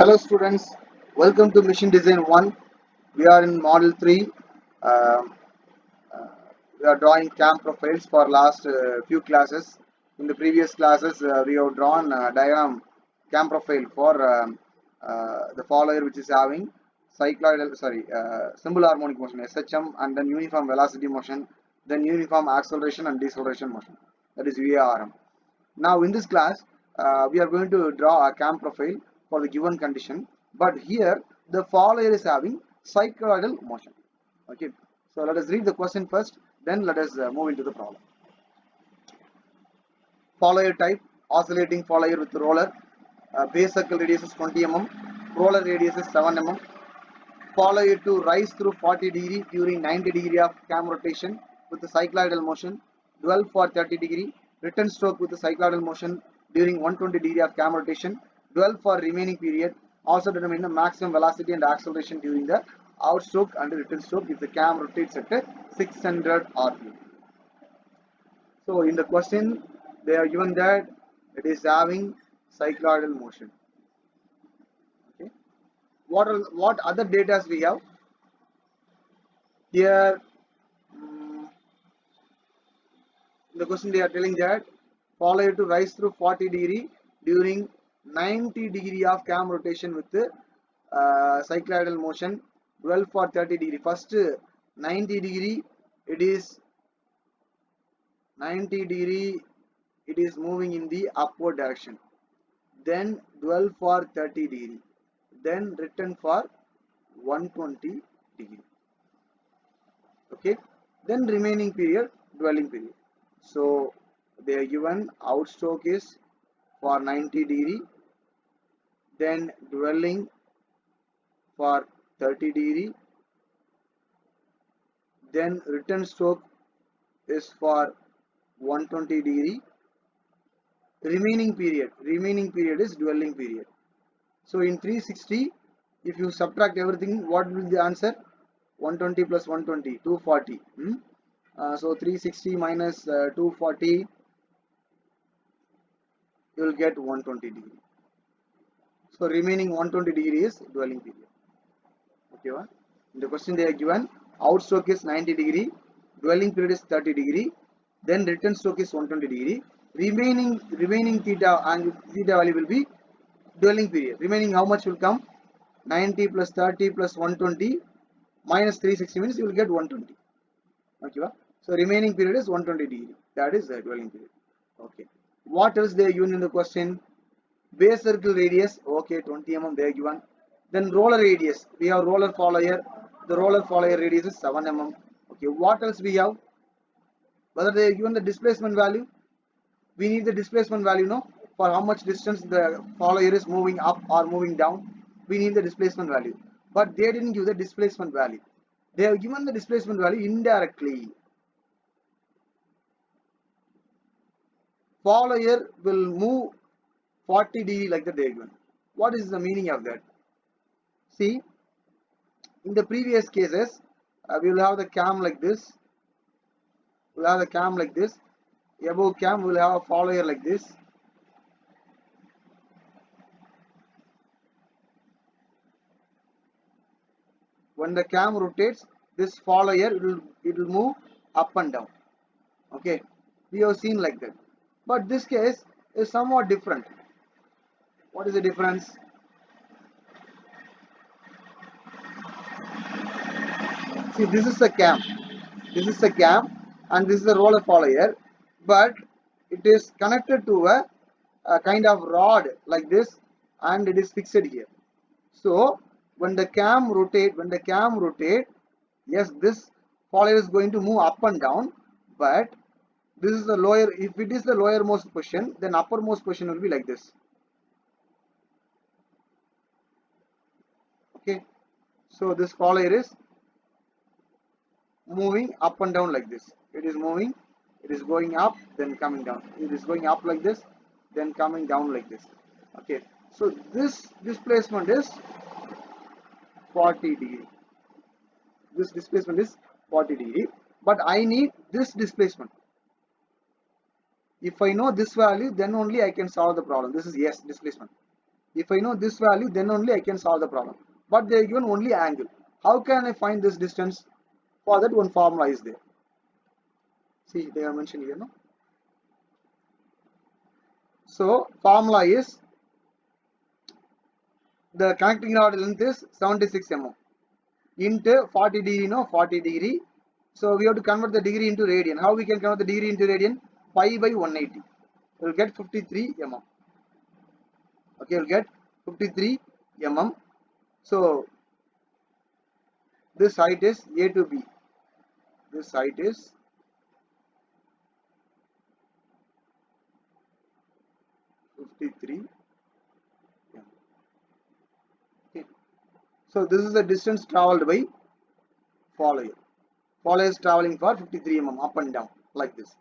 Hello students, welcome to Machine Design 1. We are in Model 3. Um, uh, we are drawing cam profiles for last few classes. In the previous classes, we have drawn diagram cam profile for the follower which is having simple harmonic motion SHM, and then uniform velocity motion, then uniform acceleration and deceleration motion, that is UARM. Now in this class, we are going to draw a cam profile for the given condition, but here the follower is having cycloidal motion. Okay, so let us read the question first, then let us move into the problem. Follower type: oscillating follower with roller. Base circle radius is 20 mm, roller radius is 7 mm. Follower to rise through 40 degree during 90 degree of cam rotation with the cycloidal motion. Dwell for 30 degree. Return stroke with the cycloidal motion during 120 degree of cam rotation. Dwell for remaining period. Also determine the maximum velocity and acceleration during the outstroke and return stroke if the cam rotates at 600 rpm. So in the question, they are given that it is having cycloidal motion. Okay. What other data we have here? In the question, they are telling that follower to rise through 40 degree during 90 degree of cam rotation with cycloidal motion. Dwell for 30 degree. First 90 degree, it is 90 degree. It is moving in the upward direction. Then dwell for 30 degree. Then return for 120 degree. Okay. Then remaining period, dwelling period. So they are given outstroke is for 90 degree, then dwelling for 30 degree, then return stroke is for 120 degree. Remaining period is dwelling period. So in 360, if you subtract everything, what will be the answer? 120 plus 120, 240. So 360 minus 240, you will get 120 degree. So remaining 120 degree is dwelling period. Okay, what? In the question they are given outstroke is 90 degree, dwelling period is 30 degree, then return stroke is 120 degree. Remaining theta and theta value will be dwelling period. Remaining how much will come? 90 plus 30 plus 120 minus 360 means you will get 120. Okay, what? So remaining period is 120 degree. That is the dwelling period. Okay. What else they are given in the question? Base circle radius, okay, 20 mm they are given. Then roller radius, we have roller follower. The roller follower radius is 7 mm. Okay, what else we have? Whether they are given the displacement value, we need the displacement value, no? For how much distance the follower is moving up or moving down, we need the displacement value. But they didn't give the displacement value. They have given the displacement value indirectly. Follower will move 40 degree like the diagram. What is the meaning of that? See, in the previous cases, we will have the cam like this. We'll have the cam like this. Above cam, we'll have a follower like this. When the cam rotates, this follower it will move up and down. Okay, we have seen like that. But this case is somewhat different. What is the difference? See, this is the cam. This is the cam, and this is the roller follower, but it is connected to a kind of rod like this, and it is fixed here. So when the cam rotate, yes, this follower is going to move up and down, but this is the lower. If it is the lowermost position, then uppermost position will be like this. Okay, so this follower is moving up and down like this. It is moving, it is going up, then coming down. It is going up like this, then coming down like this. Okay, so this displacement is 40 degree. This displacement is 40 degree, but I need this displacement. If I know this value, then only I can solve the problem. This is yes displacement. If I know this value, then only I can solve the problem. But they are given only angle. How can I find this distance? For that, one formula is there. See, they are mentioned here, no? So formula is, the connecting rod length is 76 mm into 40 degree, no, 40 degree. So we have to convert the degree into radian. How we can convert the degree into radian? Pi by 180. We will get 53 mm. Okay, we'll get 53 mm. So this height is A to B. This height is 53 mm. Okay. So this is the distance traveled by follower. Follower is traveling for 53 mm up and down like this.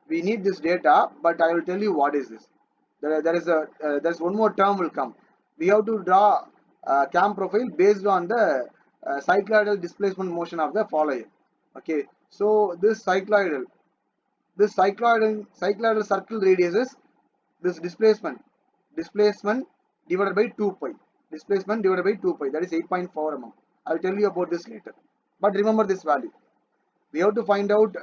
We need this data, but I will tell you what is this. There's one more term will come. We have to draw cam profile based on the cycloidal displacement motion of the follower. Okay, so this cycloidal circle radius is this displacement divided by 2 pi. Displacement divided by 2 pi, that is 8.4 mm. I will tell you about this later. But remember this value. We have to find out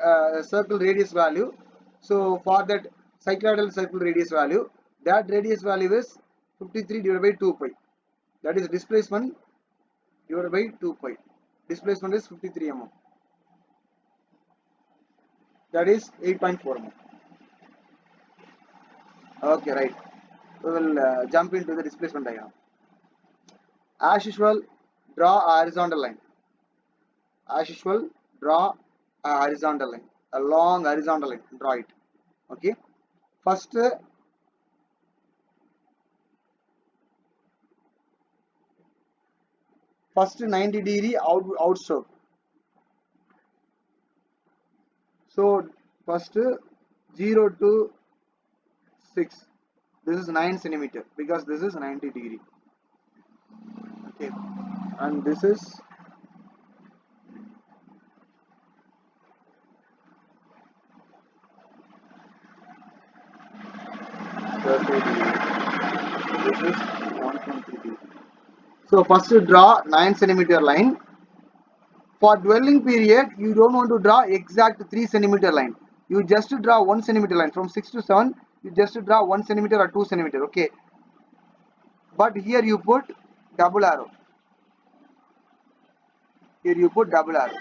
circle radius value. So for that cycloidal circle radius value, that radius value is 53 divided by 2 pi. That is displacement divided by 2 pi. Displacement is 53 mm. That is 8.4 mm. Okay, right. We will jump into the displacement diagram. As usual, draw a horizontal line. As usual, draw a horizontal line. A long horizontal line. Draw it. Okay. First 90 degree outstroke. So first 0 to 6. This is 9 centimeter because this is 90 degree. Okay, and this is 30 degree. This is 120 degree. So first draw 9 centimeter line. For dwelling period, you don't want to draw exact 3 centimeter line. You just draw 1 centimeter line. From 6 to 7, you just draw 1 centimeter or 2 centimeter. Okay. But here you put double arrow. Here you put double arrow.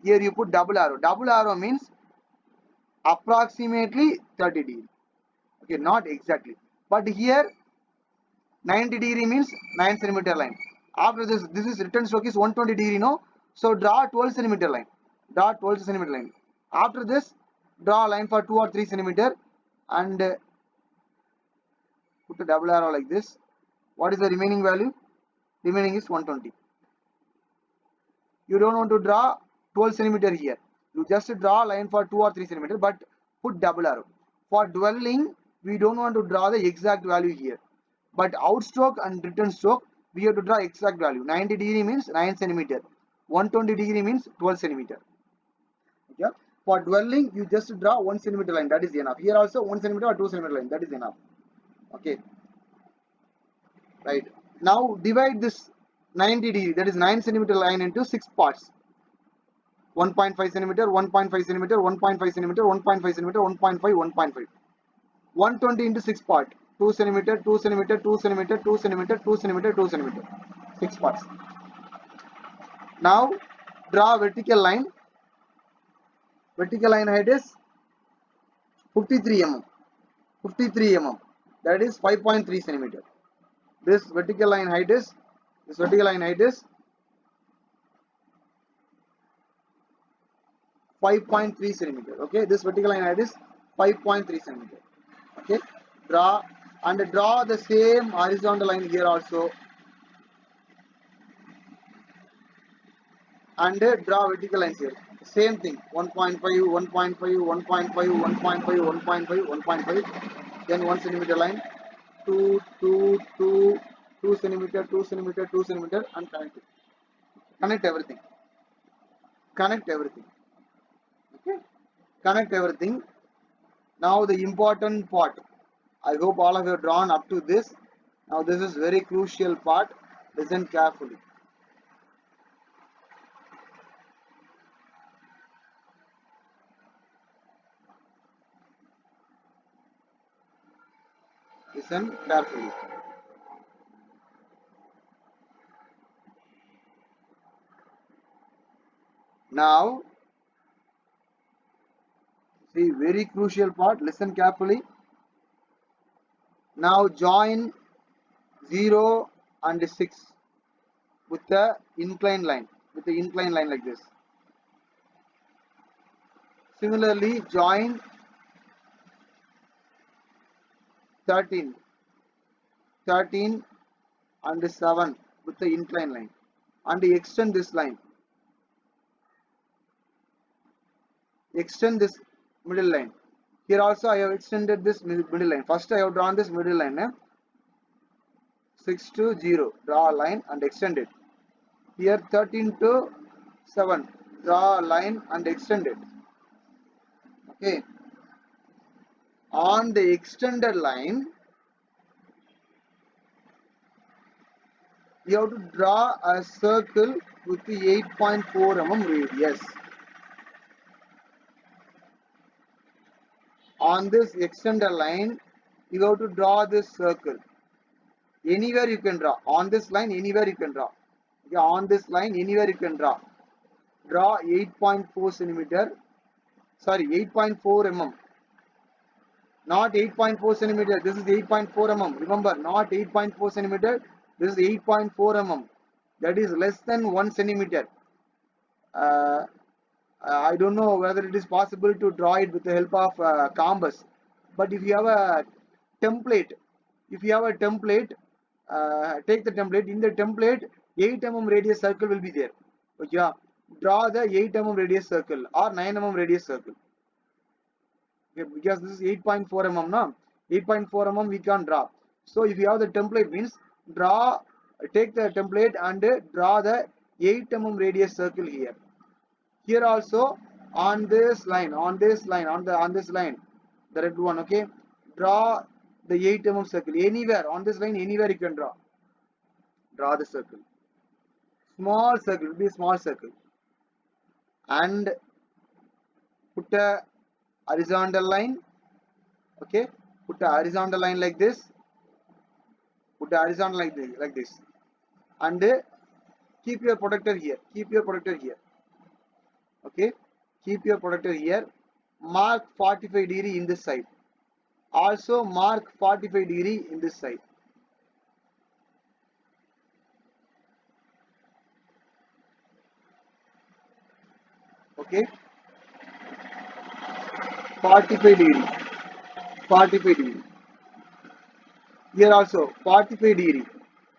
Here you put double arrow. Double arrow means approximately 30 degree. Okay, not exactly. But here 90 degree means 9 centimeter line. After this is return stroke is 120 degree, no? So draw 12 centimeter line. Draw 12 centimeter line. After this, draw a line for 2 or 3 centimeter and put a double arrow like this. What is the remaining value? Remaining is 120. You don't want to draw 12 centimeter here. You just draw a line for 2 or 3 centimeter, but put double arrow. For dwelling, we don't want to draw the exact value here. But outstroke and return stroke, we have to draw exact value. 90 degree means 9 centimeter. 120 degree means 12 centimeter. Okay. For dwelling, you just draw 1 centimeter line. That is enough. Here also 1 centimeter or 2 centimeter line. That is enough. Okay. Right. Now divide this 90 degree, that is 9 centimeter line, into 6 parts. 1.5 centimeter, 1.5 centimeter, 1.5 centimeter, 1.5 centimeter, 1.5, 1.5. 120 into 6 part. 2 centimeter, 2 centimeter, 2 centimeter, 2 centimeter, 2 centimeter, 2 centimeter. 6 parts. Now draw vertical line. Vertical line height is 53 mm. 53 mm. That is 5.3 centimeter. This vertical line height is 5.3 centimeter. Okay, this vertical line height is 5.3 centimeter. Okay, draw the same horizontal line here also, and draw vertical lines here. Same thing, 1.5, 1.5, 1.5, 1.5, 1.5, 1.5, then 1 centimeter line, 2, 2, 2, 2 centimeter, 2 centimeter, 2 centimeter, and connect it. Connect everything. Connect everything. Okay, connect everything. Now the important part. I hope all of you have drawn up to this. Now this is very crucial part. Listen carefully. Listen carefully. Now, see, very crucial part. Listen carefully. Now join 0 and 6 with the inclined line. With the inclined line like this. Similarly, join 13, 13 and 7 with the inclined line. And extend this line. Extend this middle line. Here also I have extended this middle line. First I have drawn this middle line. 6 to 0. Draw a line and extend it. Here 13 to 7. Draw a line and extend it. Okay. On the extended line, you have to draw a circle with the 8.4 mm radius. On this extended line, you have to draw this circle. Anywhere you can draw. On this line, anywhere you can draw. Okay, on this line, anywhere you can draw. Draw 8.4 centimeter. Sorry, 8.4 mm. Not 8.4 centimeter. This is 8.4 mm. Remember, not 8.4 centimeter. This is 8.4 mm. That is less than 1 centimeter. Uh, I don't know whether it is possible to draw it with the help of compass. But if you have a template, take the template. In the template, 8 mm radius circle will be there. Okay, draw the 8 mm radius circle or 9 mm radius circle. Okay, because this is 8.4 mm now. 8.4 mm we can draw. So if you have the template, means take the template and draw the 8 mm radius circle here. Here also on this line, on this line, the red one. Okay, draw the 8 mm circle anywhere on this line. Anywhere you can draw. Draw the circle. Small circle will be a small circle, and put a horizontal line. Okay, put a horizontal line like this. Put a horizontal like this, and keep your protector here. Keep your protector here. Okay, keep your protector here. Mark 45 degree in this side. Also mark 45 degree in this side. Okay, 45 degree. 45 degree. Here also 45 degree.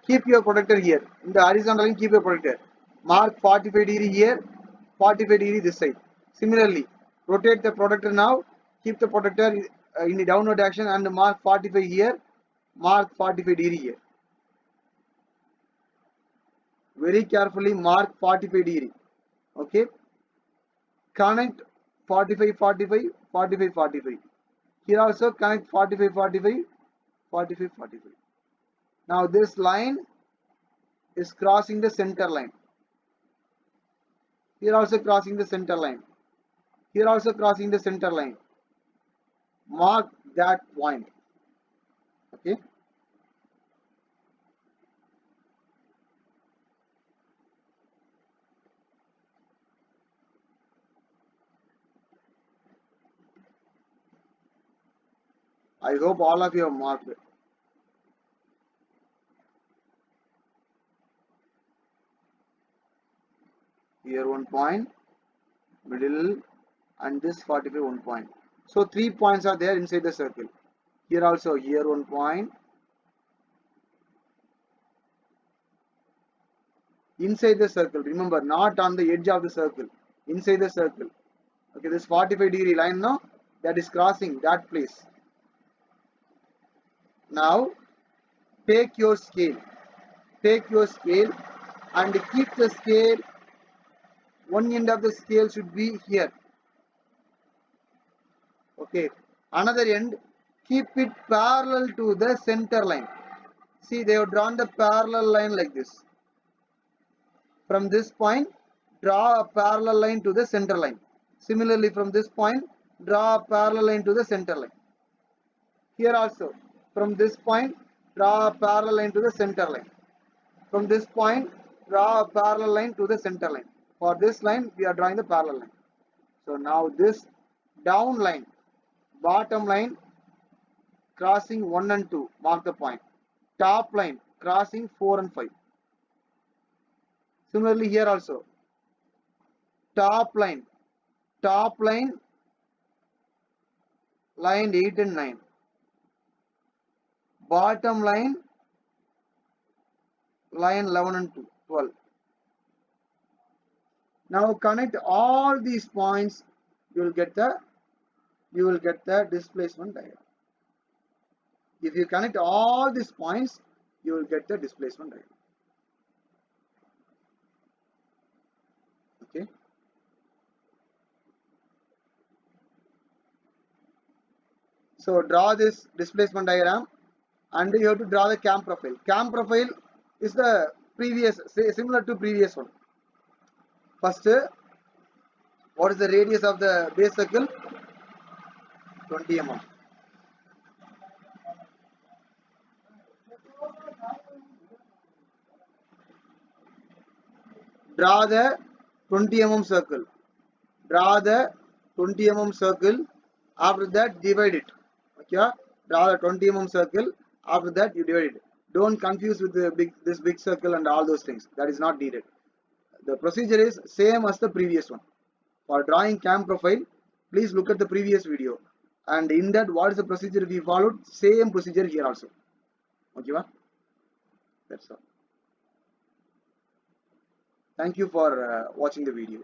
Keep your protector here. In the horizontal line, keep your protector. Mark 45 degree here, 45 degree this side. Similarly, rotate the protector now. Keep the protector in the downward direction and mark 45 here. Mark 45 degree here. Very carefully mark 45 degree. Okay. Connect 45, 45, 45, 45. Here also connect 45, 45, 45, 45. Now this line is crossing the center line. Here also crossing the center line. Here also crossing the center line. Mark that point. Okay. I hope all of you have marked it. Here one point, middle, and this 45 one point. So 3 points are there inside the circle. Here also, here one point. Inside the circle, remember, not on the edge of the circle. Inside the circle. Okay, this 45 degree line now, that is crossing that place. Now, take your scale. Take your scale and keep the scale. One end of the scale should be here. Okay, Another end, keep it parallel to the center line. See, they have drawn the parallel line like this. From this point, draw a parallel line to the center line. Similarly, from this point, draw a parallel line to the center line. Here also, from this point, draw a parallel line to the center line. From this point, draw a parallel line to the center line. For this line, we are drawing the parallel line. So now this down line, bottom line crossing 1 and 2, mark the point. Top line crossing 4 and 5. Similarly here also, top line, line 8 and 9. Bottom line 11 and 12. Now connect all these points, you will get the displacement diagram. If you connect all these points, you will get the displacement diagram. Okay. So draw this displacement diagram, and you have to draw the cam profile. Cam profile is the previous, similar to previous one. First, what is the radius of the base circle? 20 mm. Draw the 20 mm circle. Draw the 20 mm circle. After that, divide it. Okay. Draw the 20 mm circle. After that, you divide it. Don't confuse with this big circle and all those things. That is not needed. The procedure is same as the previous one. For drawing cam profile, please look at the previous video. And in that, what is the procedure we followed? Same procedure here also. Okay, that's all. Thank you for watching the video.